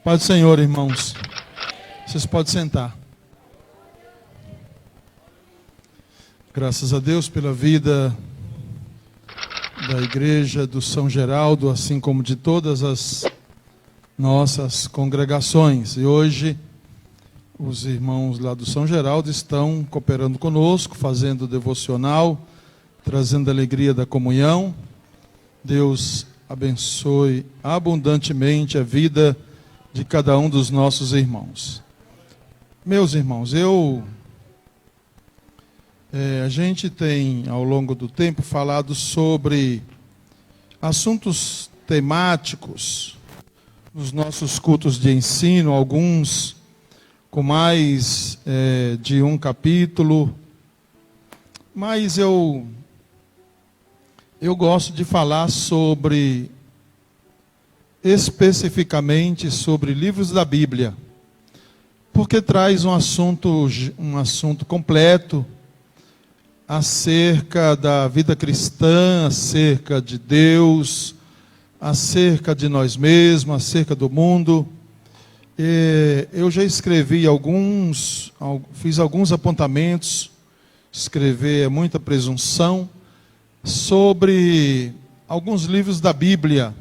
Pai do Senhor, irmãos. Vocês podem sentar. Graças a Deus pela vida da igreja do São Geraldo, assim como de todas as nossas congregações. E hoje os irmãos lá do São Geraldo estão cooperando conosco, fazendo devocional, trazendo a alegria da comunhão. Deus abençoe abundantemente a vida de cada um dos nossos irmãos. Meus irmãos, a gente tem ao longo do tempo falado sobre assuntos temáticos nos nossos cultos de ensino, alguns com mais de um capítulo, mas eu gosto de falar especificamente sobre livros da Bíblia, porque traz um assunto completo acerca da vida cristã, acerca de Deus, acerca de nós mesmos, acerca do mundo. Eu já escrevi fiz alguns apontamentos, escrever é muita presunção, sobre alguns livros da Bíblia.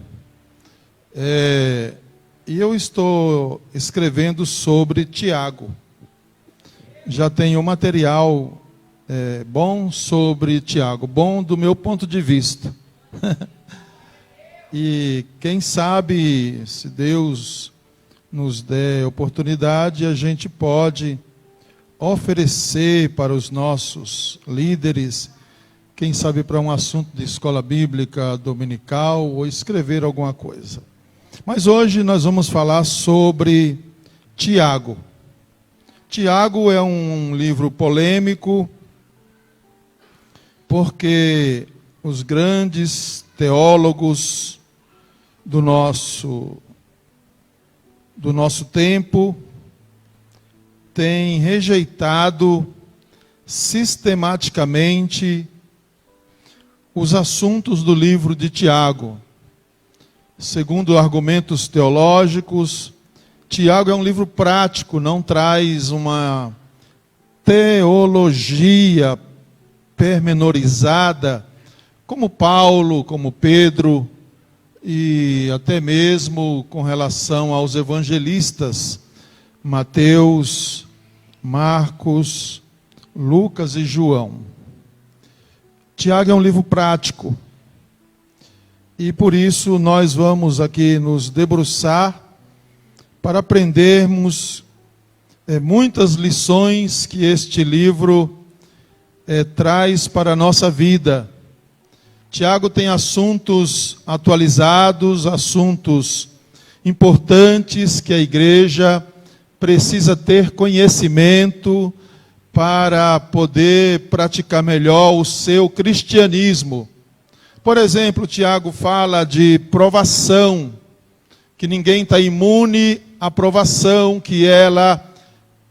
E eu estou escrevendo sobre Tiago. Já tenho material bom sobre Tiago, bom do meu ponto de vista. E quem sabe, se Deus nos der oportunidade, a gente pode oferecer para os nossos líderes, quem sabe para um assunto de escola bíblica dominical, ou escrever alguma coisa. Mas hoje nós vamos falar sobre Tiago. Tiago é um livro polêmico, porque os grandes teólogos do nosso tempo têm rejeitado sistematicamente os assuntos do livro de Tiago. Segundo argumentos teológicos, Tiago é um livro prático, não traz uma teologia pormenorizada, como Paulo, como Pedro, e até mesmo com relação aos evangelistas, Mateus, Marcos, Lucas e João. Tiago é um livro prático. E por isso nós vamos aqui nos debruçar para aprendermos muitas lições que este livro traz para a nossa vida. Tiago tem assuntos atualizados, assuntos importantes que a igreja precisa ter conhecimento para poder praticar melhor o seu cristianismo. Por exemplo, Tiago fala de provação, que ninguém está imune à provação, que ela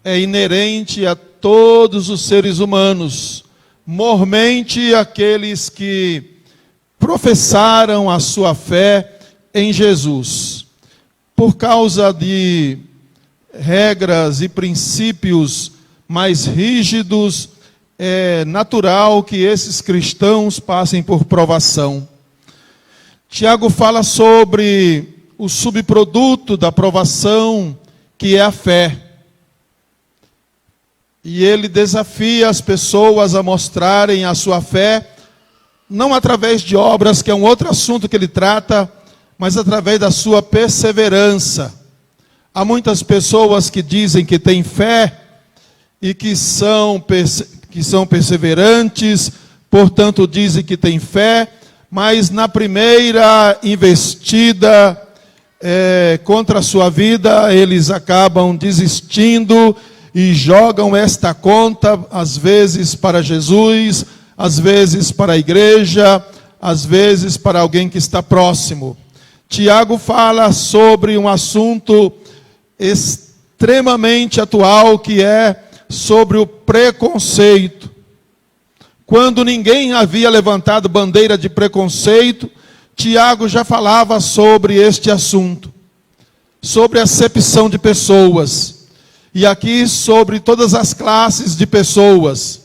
é inerente a todos os seres humanos, mormente aqueles que professaram a sua fé em Jesus. Por causa de regras e princípios mais rígidos, é natural que esses cristãos passem por provação. Tiago fala sobre o subproduto da provação, que é a fé. E ele desafia as pessoas a mostrarem a sua fé, não através de obras, que é um outro assunto que ele trata, mas através da sua perseverança. Há muitas pessoas que dizem que têm fé e que são perseverantes, portanto dizem que têm fé, mas na primeira investida contra a sua vida, eles acabam desistindo e jogam esta conta, às vezes para Jesus, às vezes para a igreja, às vezes para alguém que está próximo. Tiago fala sobre um assunto extremamente atual, que é sobre o preconceito. Quando ninguém havia levantado bandeira de preconceito, Tiago já falava sobre este assunto. sobre acepção de pessoas. E aqui sobre todas as classes de pessoas.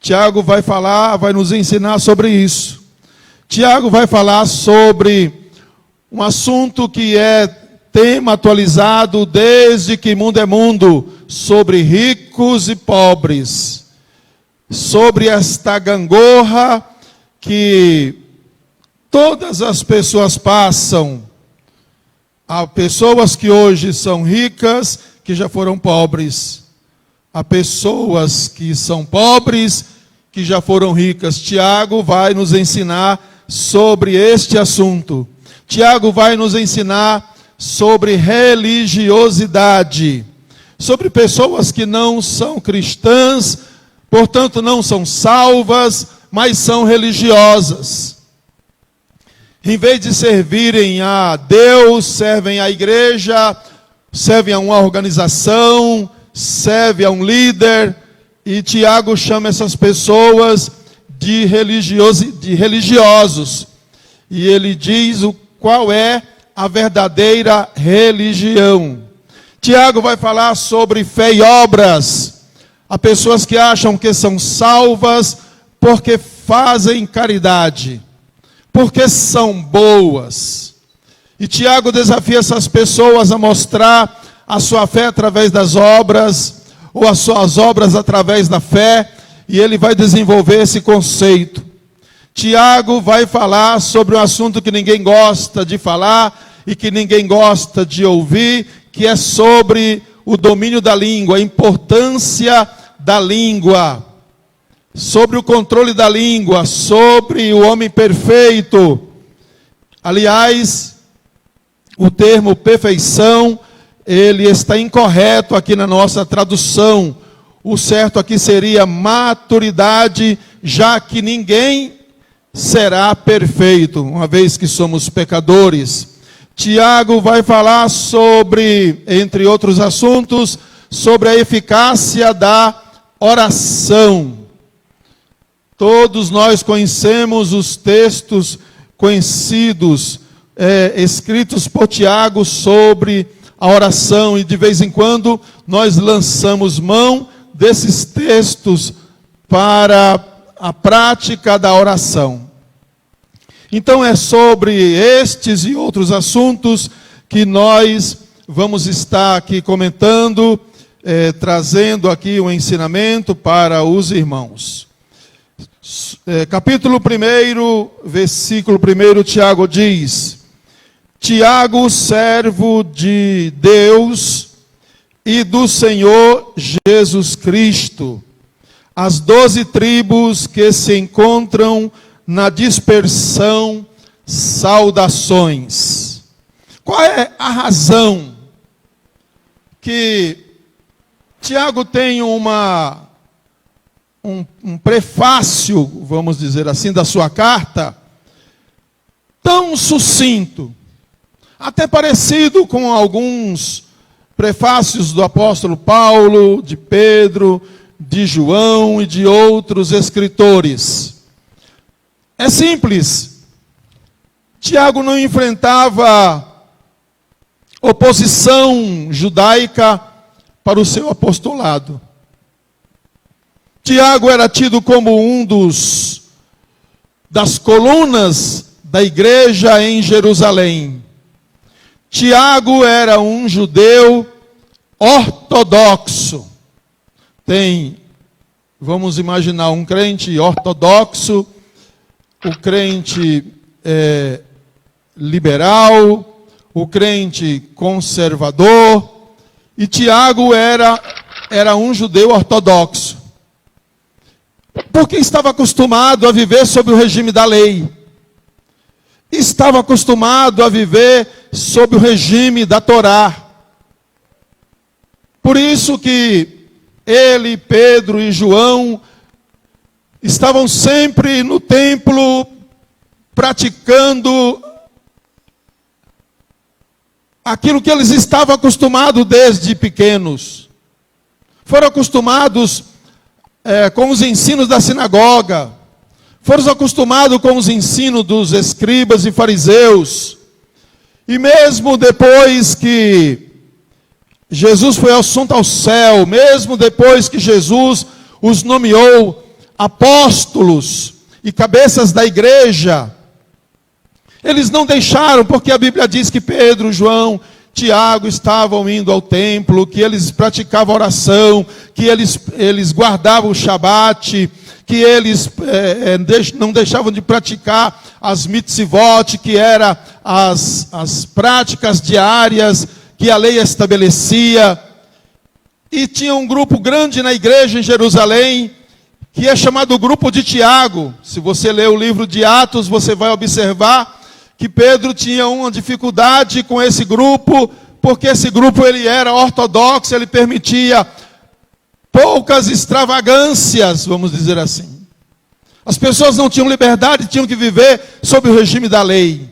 Tiago vai falar, vai nos ensinar sobre isso. Tiago vai falar sobre um assunto que é tema atualizado desde que mundo é mundo, sobre ricos e pobres. Sobre esta gangorra que todas as pessoas passam. Há pessoas que hoje são ricas, que já foram pobres. Há pessoas que são pobres, que já foram ricas. Tiago vai nos ensinar sobre este assunto. Tiago vai nos ensinar sobre religiosidade. Sobre pessoas que não são cristãs, portanto não são salvas, mas são religiosas. Em vez de servirem a Deus, servem à igreja, servem a uma organização, servem a um líder. E Tiago chama essas pessoas de religiosos. E ele diz qual é a verdadeira religião. Tiago vai falar sobre fé e obras. Há pessoas que acham que são salvas porque fazem caridade, porque são boas. E Tiago desafia essas pessoas a mostrar a sua fé através das obras, ou as suas obras através da fé, e ele vai desenvolver esse conceito. Tiago vai falar sobre um assunto que ninguém gosta de falar, e que ninguém gosta de ouvir, que é sobre o domínio da língua, a importância da língua, sobre o controle da língua, sobre o homem perfeito. Aliás, o termo perfeição, ele está incorreto aqui na nossa tradução. O certo aqui seria maturidade, já que ninguém será perfeito, uma vez que somos pecadores. Tiago vai falar sobre, entre outros assuntos, sobre a eficácia da oração. Todos nós conhecemos os textos conhecidos, escritos por Tiago sobre a oração, e de vez em quando nós lançamos mão desses textos para a prática da oração. Então é sobre estes e outros assuntos que nós vamos estar aqui comentando, trazendo aqui um ensinamento para os irmãos. Capítulo 1, versículo 1, Tiago diz: Tiago, servo de Deus e do Senhor Jesus Cristo, as 12 tribos que se encontram na dispersão, saudações. Qual é a razão que Tiago tem um prefácio, vamos dizer assim, da sua carta, tão sucinto, até parecido com alguns prefácios do apóstolo Paulo, de Pedro, de João e de outros escritores? É simples. Tiago não enfrentava oposição judaica para o seu apostolado. Tiago era tido como das colunas da igreja em Jerusalém. Tiago era um judeu ortodoxo. Vamos imaginar um crente ortodoxo, o crente liberal, o crente conservador, e Tiago era um judeu ortodoxo, porque estava acostumado a viver sob o regime da lei, estava acostumado a viver sob o regime da Torá. Por isso que ele, Pedro e João estavam sempre no templo praticando aquilo que eles estavam acostumados desde pequenos. Foram acostumados com os ensinos da sinagoga. Foram acostumados com os ensinos dos escribas e fariseus. E mesmo depois que Jesus foi assunto ao céu, mesmo depois que Jesus os nomeou apóstolos e cabeças da igreja, eles não deixaram, porque a Bíblia diz que Pedro, João, Tiago estavam indo ao templo, que eles praticavam oração, que eles guardavam o Shabat, que eles não deixavam de praticar as mitzvot, que eram as práticas diárias que a lei estabelecia. E tinha um grupo grande na igreja em Jerusalém, que é chamado o grupo de Tiago. Se você ler o livro de Atos, você vai observar que Pedro tinha uma dificuldade com esse grupo, porque esse grupo ele era ortodoxo, ele permitia poucas extravagâncias, vamos dizer assim. As pessoas não tinham liberdade, tinham que viver sob o regime da lei.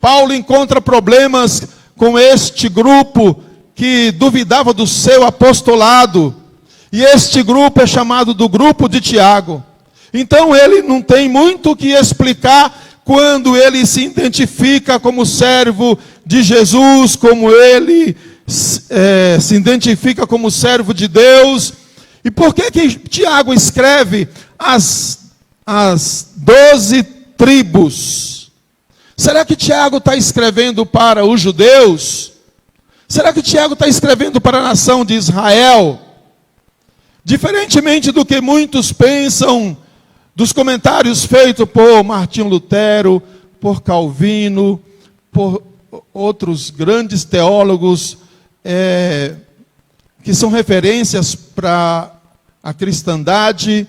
Paulo encontra problemas com este grupo que duvidava do seu apostolado, e este grupo é chamado do grupo de Tiago. Então ele não tem muito o que explicar quando ele se identifica como servo de Jesus, como ele se identifica como servo de Deus. E por que Tiago escreve as 12 tribos? Será que Tiago está escrevendo para os judeus? Será que Tiago está escrevendo para a nação de Israel? Diferentemente do que muitos pensam, dos comentários feitos por Martinho Lutero, por Calvino, por outros grandes teólogos, que são referências para a cristandade,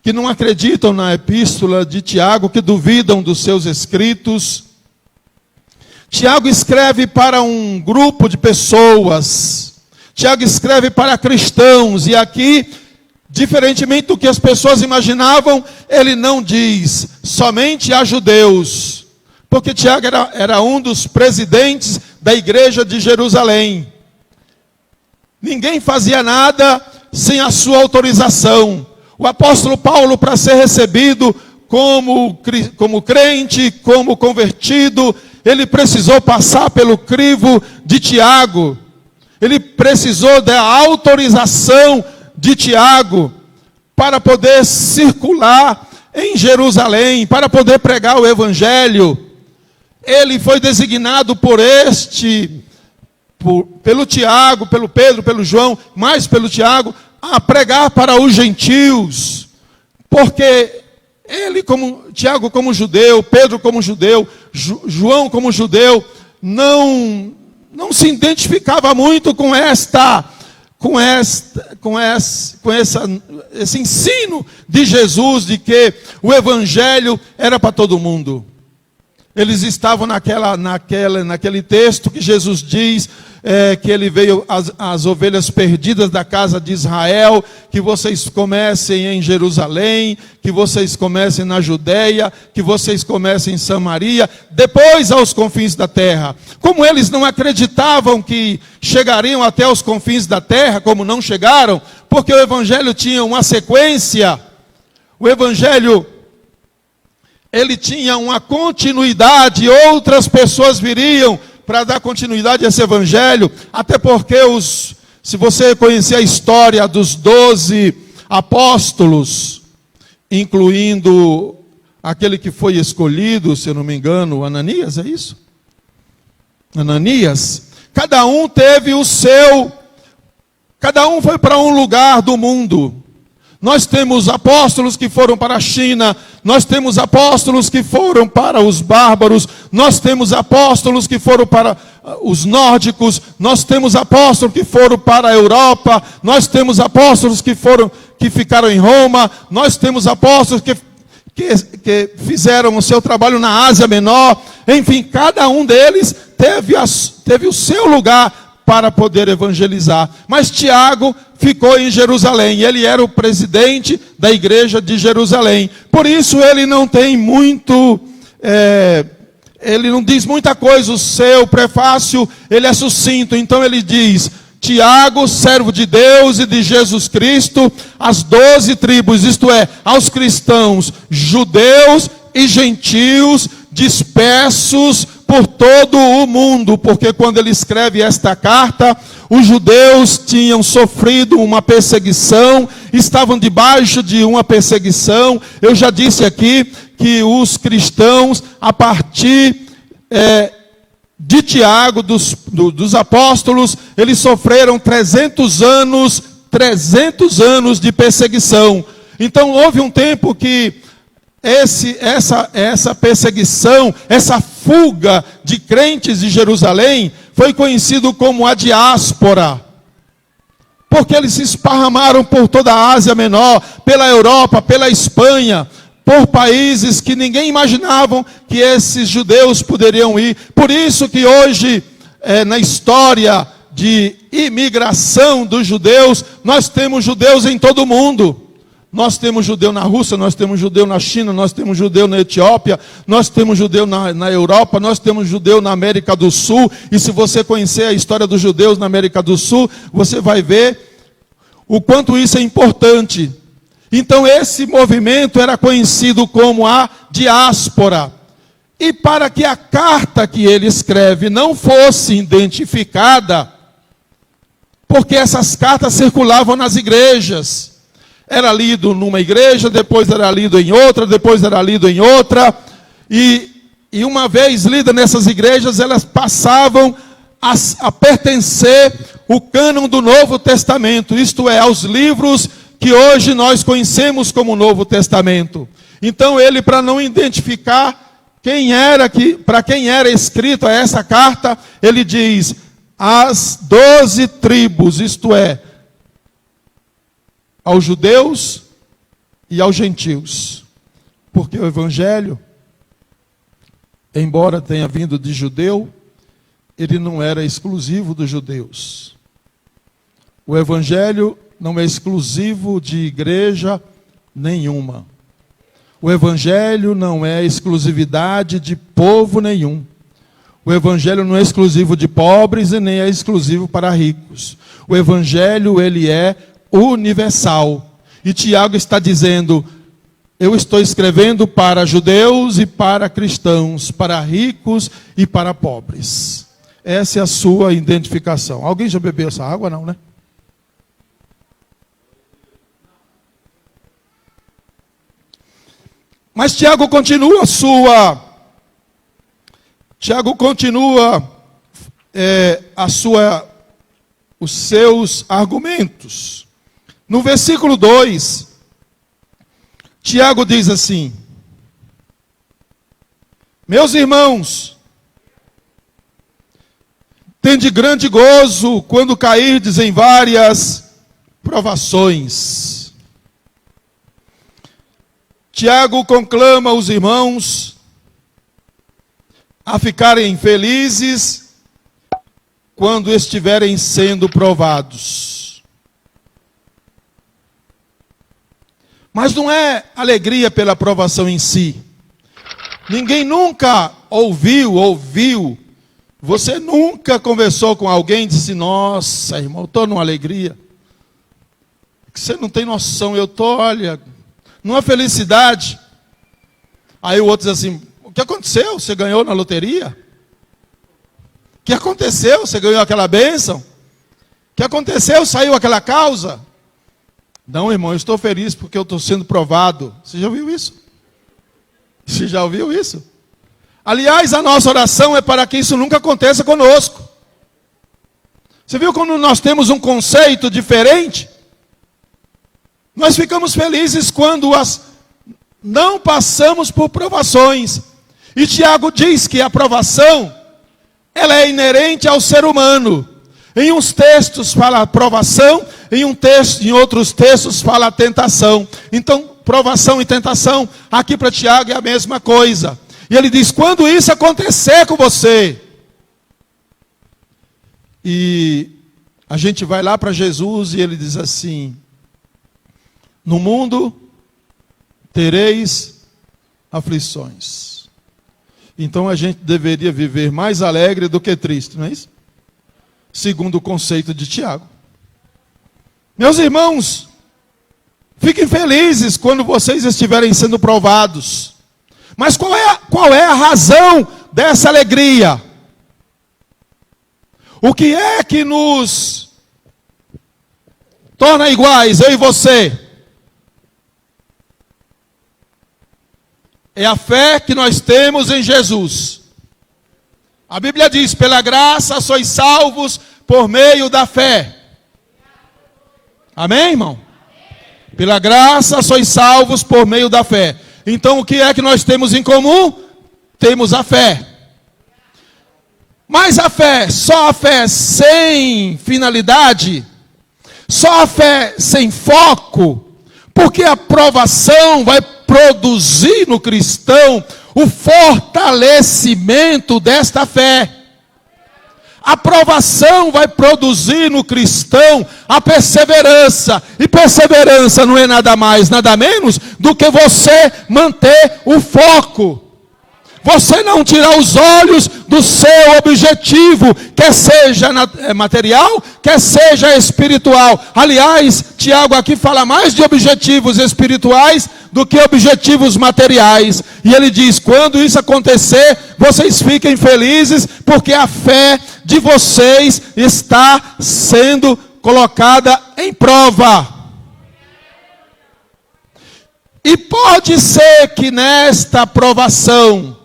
que não acreditam na epístola de Tiago, que duvidam dos seus escritos. Tiago escreve para um grupo de pessoas. Tiago escreve para cristãos, e aqui, diferentemente do que as pessoas imaginavam, ele não diz somente a judeus, porque Tiago era um dos presidentes da igreja de Jerusalém. Ninguém fazia nada sem a sua autorização. O apóstolo Paulo, para ser recebido como crente, como convertido, ele precisou passar pelo crivo de Tiago. Ele precisou da autorização de Tiago para poder circular em Jerusalém, para poder pregar o evangelho. Ele foi designado pelo Tiago, pelo Pedro, pelo João, mais pelo Tiago, a pregar para os gentios, porque Tiago como judeu, Pedro como judeu, João como judeu, não se identificava muito com esse ensino de Jesus, de que o evangelho era para todo mundo. Eles estavam naquele texto que Jesus diz que ele veio as ovelhas perdidas da casa de Israel, que vocês comecem em Jerusalém, que vocês comecem na Judeia, que vocês comecem em Samaria, depois aos confins da terra. Como eles não acreditavam que chegariam até os confins da terra, como não chegaram, porque o evangelho tinha uma sequência, o evangelho ele tinha uma continuidade, outras pessoas viriam para dar continuidade a esse evangelho, até porque se você conhecer a história dos 12 apóstolos, incluindo aquele que foi escolhido, se eu não me engano, Ananias, é isso? Ananias, cada um foi para um lugar do mundo. Nós temos apóstolos que foram para a China, nós temos apóstolos que foram para os bárbaros, nós temos apóstolos que foram para os nórdicos, nós temos apóstolos que foram para a Europa, nós temos apóstolos que ficaram em Roma, nós temos apóstolos que fizeram o seu trabalho na Ásia Menor. Enfim, cada um deles teve o seu lugar para poder evangelizar. Mas Tiago ficou em Jerusalém. Ele era o presidente da igreja de Jerusalém. Por isso ele não tem muito... ele não diz muita coisa. O seu prefácio, ele é sucinto. Então ele diz: Tiago, servo de Deus e de Jesus Cristo, as 12 tribos, isto é, aos cristãos, judeus e gentios, dispersos por todo o mundo, porque quando ele escreve esta carta, os judeus tinham sofrido uma perseguição, estavam debaixo de uma perseguição. Eu já disse aqui que os cristãos, a partir de Tiago, dos apóstolos, eles sofreram 300 anos de perseguição. Então houve um tempo que essa perseguição, essa fuga de crentes de Jerusalém, foi conhecido como a diáspora, porque eles se esparramaram por toda a Ásia Menor, pela Europa, pela Espanha, por países que ninguém imaginava que esses judeus poderiam ir. Por isso que hoje, na história de imigração dos judeus, nós temos judeus em todo o mundo. Nós temos judeu na Rússia, nós temos judeu na China, nós temos judeu na Etiópia, nós temos judeu na Europa, nós temos judeu na América do Sul. E se você conhecer a história dos judeus na América do Sul, você vai ver o quanto isso é importante. Então esse movimento era conhecido como a diáspora. E para que a carta que ele escreve não fosse identificada, porque essas cartas circulavam nas igrejas. Era lido numa igreja, depois era lido em outra, depois era lido em outra. E uma vez lida nessas igrejas, elas passavam a pertencer ao cânon do Novo Testamento. Isto é, aos livros que hoje nós conhecemos como Novo Testamento. Então ele, para não identificar para quem era escrita essa carta, ele diz: as 12 tribos, isto é, aos judeus e aos gentios. Porque o evangelho, embora tenha vindo de judeu, ele não era exclusivo dos judeus. O evangelho não é exclusivo de igreja nenhuma. O evangelho não é exclusividade de povo nenhum. O evangelho não é exclusivo de pobres e nem é exclusivo para ricos. O evangelho, ele é universal. E Tiago está dizendo: eu estou escrevendo para judeus e para cristãos, para ricos e para pobres. Essa é a sua identificação. Alguém já bebeu essa água? Não, né? Mas Tiago continua os seus argumentos. No versículo 2, Tiago diz assim: meus irmãos, tende grande gozo quando cairdes em várias provações. Tiago conclama os irmãos a ficarem felizes quando estiverem sendo provados. Mas não é alegria pela provação em si. Ninguém nunca ouviu. Você nunca conversou com alguém e disse: nossa, irmão, eu estou numa alegria. Você não tem noção, eu estou, olha, numa felicidade. Aí o outro diz assim: o que aconteceu? Você ganhou na loteria? O que aconteceu? Você ganhou aquela bênção? O que aconteceu? Saiu aquela causa? Não, irmão, eu estou feliz porque eu estou sendo provado. Você já ouviu isso? Você já ouviu isso? Aliás, a nossa oração é para que isso nunca aconteça conosco. Você viu quando nós temos um conceito diferente? Nós ficamos felizes quando não passamos por provações. E Tiago diz que a provação, ela é inerente ao ser humano. Em uns textos fala provação, em outros textos fala tentação. Então, provação e tentação, aqui para Tiago é a mesma coisa. E ele diz: quando isso acontecer com você, e a gente vai lá para Jesus e ele diz assim: no mundo tereis aflições. Então a gente deveria viver mais alegre do que triste, não é isso? Segundo o conceito de Tiago. Meus irmãos, fiquem felizes quando vocês estiverem sendo provados. Mas qual é a razão dessa alegria, o que é que nos torna iguais, eu e você? É a fé que nós temos em Jesus. A Bíblia diz, pela graça sois salvos por meio da fé. Amém, irmão? Pela graça sois salvos por meio da fé. Então o que é que nós temos em comum? Temos a fé. Mas a fé, só a fé sem finalidade, só a fé sem foco, porque a provação vai produzir no cristão o fortalecimento desta fé. A provação vai produzir no cristão a perseverança. E perseverança não é nada mais, nada menos do que você manter o foco. Você não tirar os olhos do seu objetivo, quer seja material, quer seja espiritual. Aliás, Tiago aqui fala mais de objetivos espirituais do que objetivos materiais. E ele diz, quando isso acontecer, vocês fiquem felizes, porque a fé de vocês está sendo colocada em prova. E pode ser que nesta provação,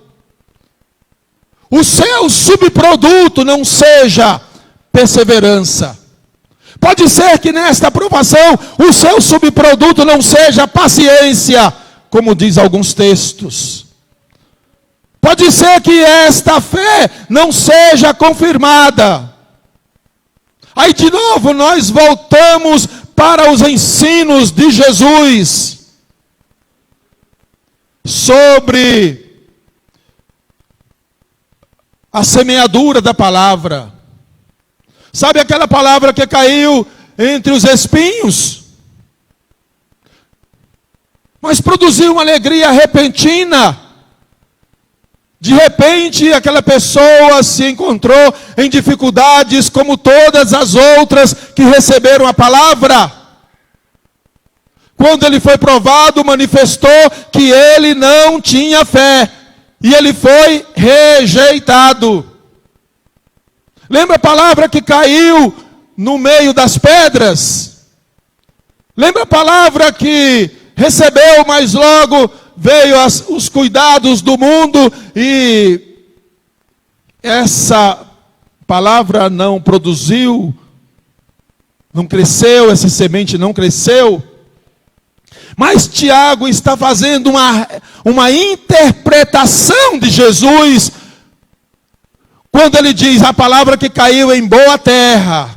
o seu subproduto não seja perseverança. Pode ser que nesta aprovação o seu subproduto não seja paciência, como diz alguns textos. Pode ser que esta fé não seja confirmada. Aí de novo nós voltamos para os ensinos de Jesus sobre a semeadura da palavra. Sabe aquela palavra que caiu entre os espinhos? Mas produziu uma alegria repentina. De repente, aquela pessoa se encontrou em dificuldades como todas as outras que receberam a palavra. Quando ele foi provado, manifestou que ele não tinha fé. E ele foi rejeitado. Lembra a palavra que caiu no meio das pedras? Lembra a palavra que recebeu, mas logo veio os cuidados do mundo e essa palavra não produziu, não cresceu, essa semente não cresceu? Mas Tiago está fazendo uma interpretação de Jesus, quando ele diz, a palavra que caiu em boa terra,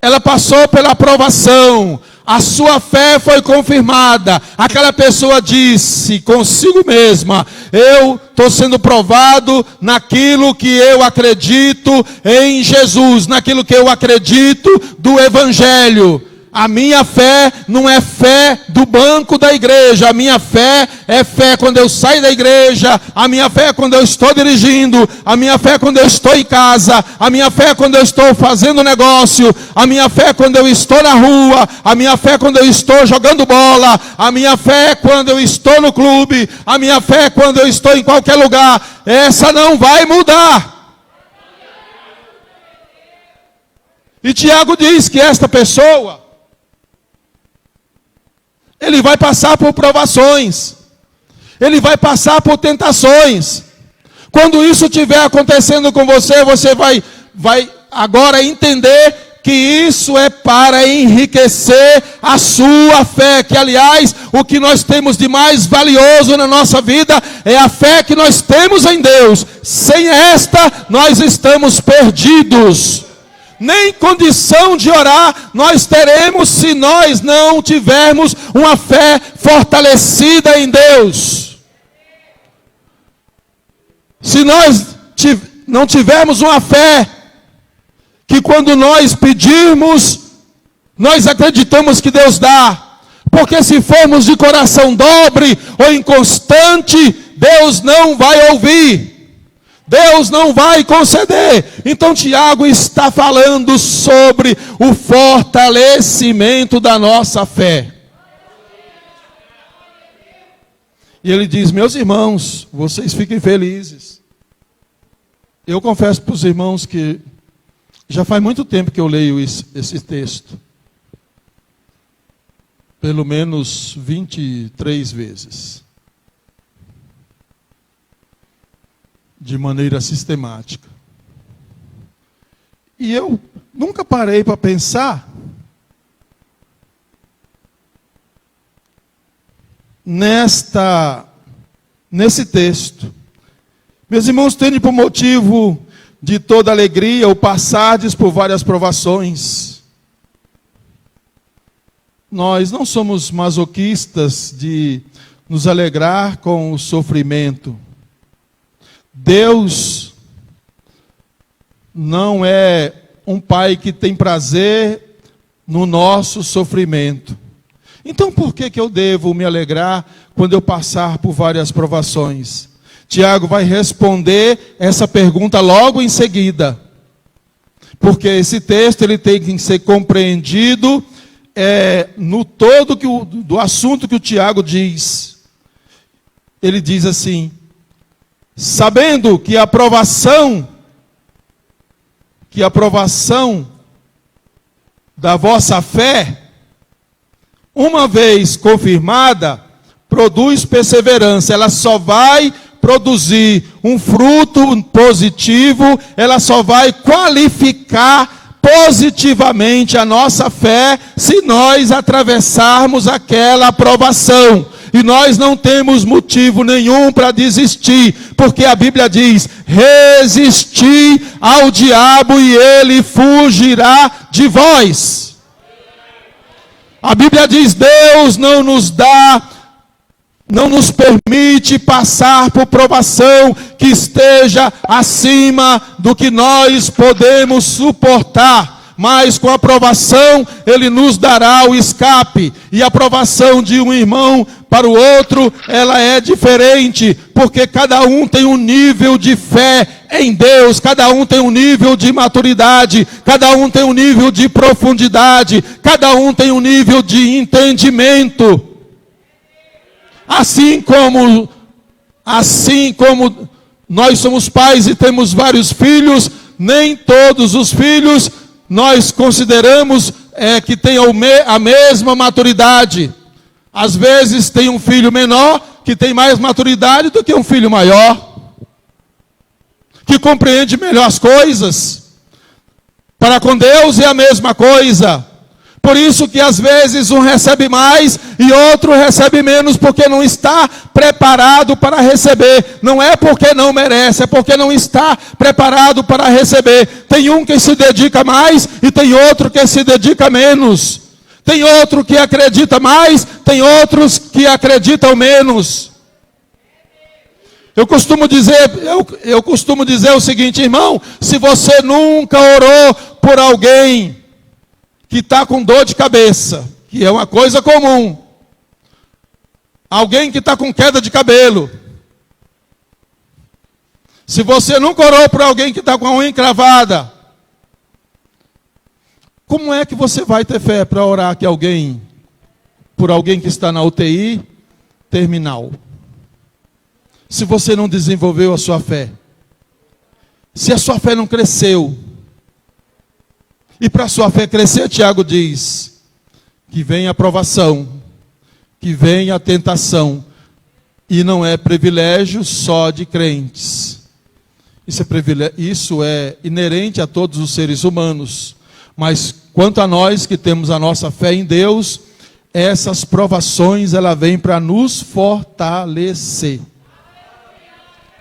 ela passou pela aprovação, a sua fé foi confirmada, aquela pessoa disse consigo mesma, eu estou sendo provado naquilo que eu acredito em Jesus, naquilo que eu acredito do Evangelho. A minha fé não é fé do banco da igreja. A minha fé é fé quando eu saio da igreja. A minha fé é quando eu estou dirigindo. A minha fé é quando eu estou em casa. A minha fé é quando eu estou fazendo negócio. A minha fé é quando eu estou na rua. A minha fé é quando eu estou jogando bola. A minha fé é quando eu estou no clube. A minha fé é quando eu estou em qualquer lugar. Essa não vai mudar. E Tiago diz que esta pessoa, ele vai passar por provações. Ele vai passar por tentações. Quando isso estiver acontecendo com você, você vai agora entender que isso é para enriquecer a sua fé. Que, aliás, o que nós temos de mais valioso na nossa vida é a fé que nós temos em Deus. Sem esta, nós estamos perdidos. Nem condição de orar nós teremos se nós não tivermos uma fé fortalecida em Deus. Se nós não tivermos uma fé que quando nós pedirmos, nós acreditamos que Deus dá. Porque se formos de coração dobre ou inconstante, Deus não vai ouvir. Deus não vai conceder. Então Tiago está falando sobre o fortalecimento da nossa fé. E ele diz: meus irmãos, vocês fiquem felizes. Eu confesso para os irmãos que já faz muito tempo que eu leio esse texto. Pelo menos 23 vezes. De maneira sistemática. E eu nunca parei para pensar nesse texto. Meus irmãos, tende por motivo de toda alegria o passardes por várias provações. Nós não somos masoquistas de nos alegrar com o sofrimento. Deus não é um pai que tem prazer no nosso sofrimento. Então por que eu devo me alegrar quando eu passar por várias provações? Tiago vai responder essa pergunta logo em seguida. Porque esse texto ele tem que ser compreendido no todo do assunto que o Tiago diz. Ele diz assim: sabendo que a aprovação da vossa fé, uma vez confirmada, produz perseverança. Ela só vai produzir um fruto positivo, ela só vai qualificar positivamente a nossa fé se nós atravessarmos aquela aprovação. E nós não temos motivo nenhum para desistir, porque a Bíblia diz: resisti ao diabo e ele fugirá de vós. A Bíblia diz: Deus não nos permite passar por provação que esteja acima do que nós podemos suportar. Mas com a provação Ele nos dará o escape. E a provação de um irmão para o outro, ela é diferente, porque cada um tem um nível de fé em Deus, cada um tem um nível de maturidade, cada um tem um nível de profundidade, cada um tem um nível de entendimento. Assim como nós somos pais e temos vários filhos, nem todos os filhos nós consideramos que tenham a mesma maturidade. Às vezes tem um filho menor que tem mais maturidade do que um filho maior, que compreende melhor as coisas. Para com Deus é a mesma coisa. Por isso que às vezes um recebe mais e outro recebe menos, porque não está preparado para receber. Não é porque não merece, é porque não está preparado para receber. Tem um que se dedica mais e tem outro que se dedica menos. Tem outro que acredita mais, tem outros que acreditam menos. Eu costumo dizer o seguinte, irmão: se você nunca orou por alguém que está com dor de cabeça, que é uma coisa comum, alguém que está com queda de cabelo, se você nunca orou por alguém que está com a unha encravada, como é que você vai ter fé para orar por alguém que está na UTI terminal? Se você não desenvolveu a sua fé, se a sua fé não cresceu. E para a sua fé crescer, Tiago diz que vem a provação, que vem a tentação, e não é privilégio só de crentes. Isso é inerente a todos os seres humanos. Mas quanto a nós que temos a nossa fé em Deus, essas provações ela vem para nos fortalecer.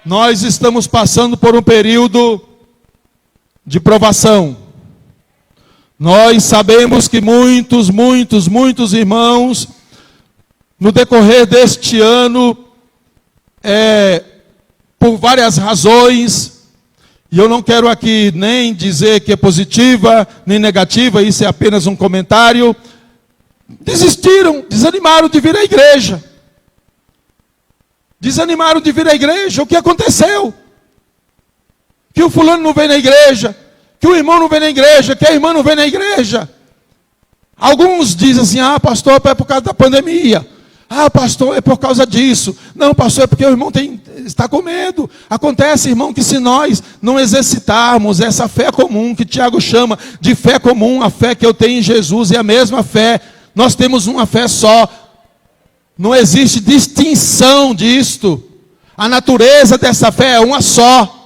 Nós estamos passando por um período de provação. Nós sabemos que muitos irmãos, no decorrer deste ano, por várias razões, e eu não quero aqui nem dizer que é positiva, nem negativa, isso é apenas um comentário, desanimaram de vir à igreja. Desanimaram de vir à igreja. O que aconteceu? Que o fulano não vem na igreja, que o irmão não vem na igreja, que a irmã não vem na igreja. Alguns dizem assim: pastor, é por causa da pandemia. Ah, pastor, é por causa disso. Não, pastor, é porque o irmão está com medo. Acontece, irmão, que se nós não exercitarmos essa fé comum, que Tiago chama de fé comum, a fé que eu tenho em Jesus é a mesma fé. Nós temos uma fé só. Não existe distinção disto. A natureza dessa fé é uma só.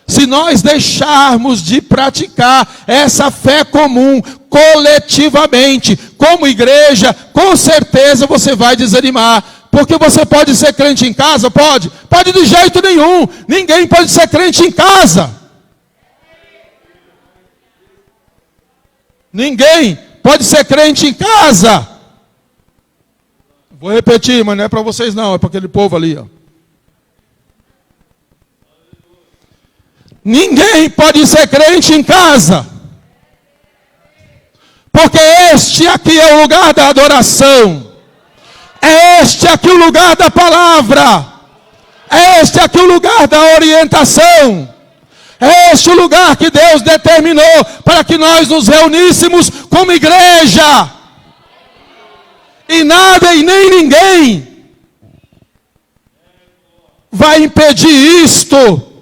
Se nós deixarmos de praticar essa fé comum, coletivamente, como igreja, com certeza você vai desanimar. Porque você pode ser crente em casa? Pode. Pode de jeito nenhum. Ninguém pode ser crente em casa. Ninguém pode ser crente em casa. Vou repetir, mas não é para vocês não, é para aquele povo ali, ó. Ninguém pode ser crente em casa. Porque este aqui é o lugar da adoração. É este aqui o lugar da palavra. É este aqui o lugar da orientação. É este o lugar que Deus determinou para que nós nos reuníssemos como igreja. E nada e nem ninguém vai impedir isto.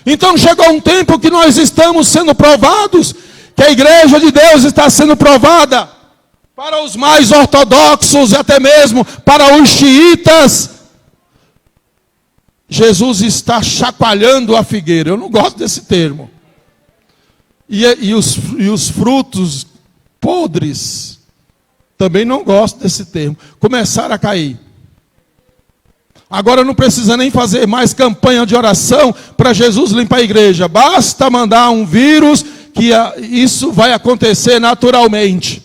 Então chegou um tempo que nós estamos sendo provados, que a igreja de Deus está sendo provada para os mais ortodoxos, até mesmo para os xiitas. Jesus está chacoalhando a figueira. Eu não gosto desse termo. E os frutos podres, também não gosto desse termo, começaram a cair. Agora não precisa nem fazer mais campanha de oração para Jesus limpar a igreja. Basta mandar um vírus que isso vai acontecer naturalmente.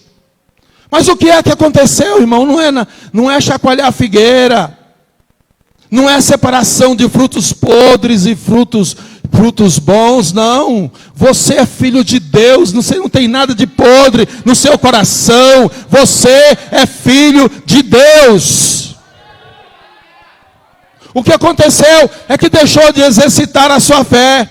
Mas o que é que aconteceu, irmão? Não é chacoalhar a figueira. Não é separação de frutos podres e frutos bons, não. Você é filho de Deus, você não tem nada de podre no seu coração. Você é filho de Deus. O que aconteceu é que deixou de exercitar a sua fé.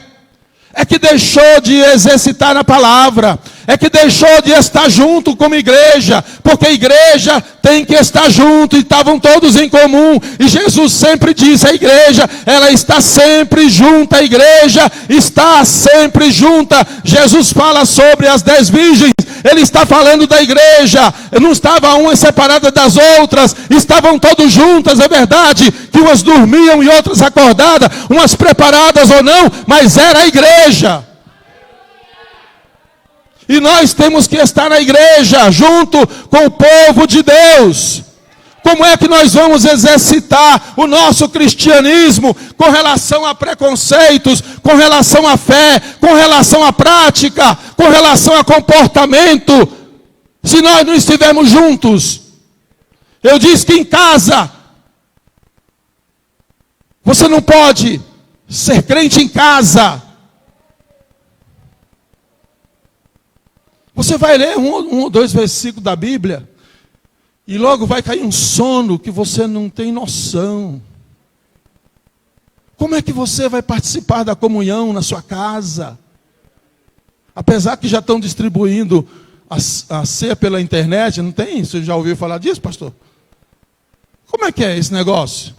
É que deixou de exercitar a palavra. É que deixou de estar junto como igreja. Porque a igreja tem que estar junto. E estavam todos em comum. E Jesus sempre disse, a igreja, ela está sempre junta. A igreja está sempre junta. Jesus fala sobre as 10 virgens. Ele está falando da igreja. Não estava uma separada das outras. Estavam todas juntas, é verdade. Que umas dormiam e outras acordadas. Umas preparadas ou não. Mas era a igreja. E nós temos que estar na igreja, junto com o povo de Deus. Como é que nós vamos exercitar o nosso cristianismo com relação a preconceitos, com relação à fé, com relação à prática, com relação a comportamento, se nós não estivermos juntos? Eu disse que em casa, você não pode ser crente em casa. Você vai ler um ou dois versículos da Bíblia e logo vai cair um sono que você não tem noção. Como é que você vai participar da comunhão na sua casa? Apesar que já estão distribuindo a ceia pela internet, não tem? Você já ouviu falar disso, pastor? Como é que é esse negócio?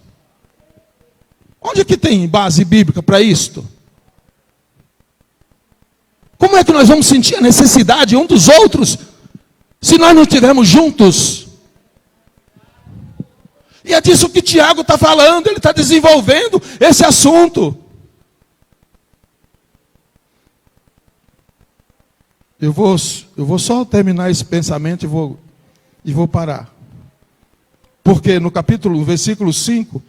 Onde é que tem base bíblica para isto? Como é que nós vamos sentir a necessidade um dos outros, se nós não estivermos juntos? E é disso que Tiago está falando, ele está desenvolvendo esse assunto. Eu vou só terminar esse pensamento e vou parar. Porque no versículo 5,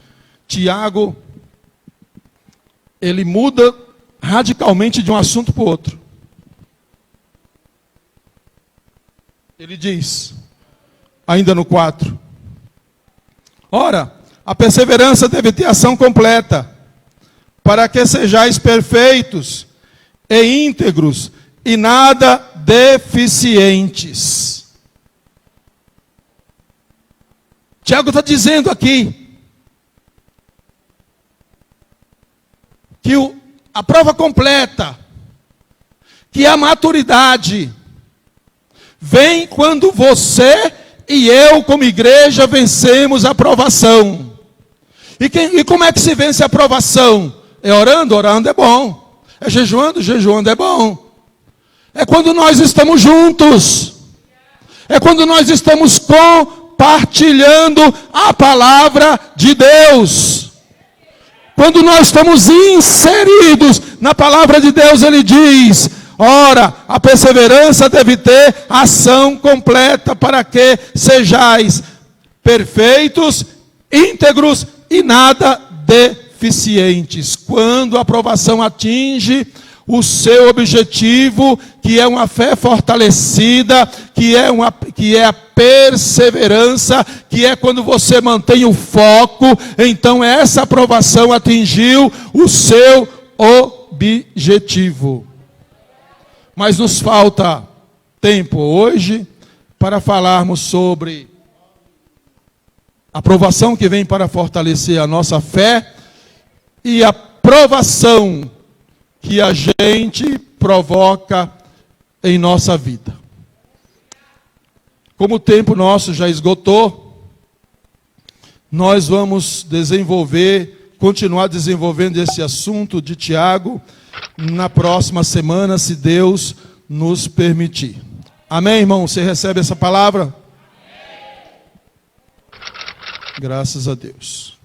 Tiago, ele muda radicalmente de um assunto para o outro. Ele diz, ainda no 4, ora, a perseverança deve ter ação completa, para que sejais perfeitos e íntegros e nada deficientes. Tiago está dizendo aqui que a prova completa, que a maturidade, vem quando você e eu, como igreja, vencemos a provação. E como é que se vence a provação? É orando? Orando é bom. É jejuando? Jejuando é bom. É quando nós estamos juntos. É quando nós estamos compartilhando a palavra de Deus. Quando nós estamos inseridos na palavra de Deus, ele diz: ora, a perseverança deve ter ação completa para que sejais perfeitos, íntegros e nada deficientes. Quando a provação atinge o seu objetivo, que é uma fé fortalecida, que é a perseverança, que é quando você mantém o foco, então essa aprovação atingiu o seu objetivo. Mas nos falta tempo hoje para falarmos sobre a provação que vem para fortalecer a nossa fé e a provação que a gente provoca em nossa vida. Como o tempo nosso já esgotou, nós vamos continuar desenvolvendo esse assunto de Tiago na próxima semana, se Deus nos permitir. Amém, irmão? Você recebe essa palavra? Amém. Graças a Deus.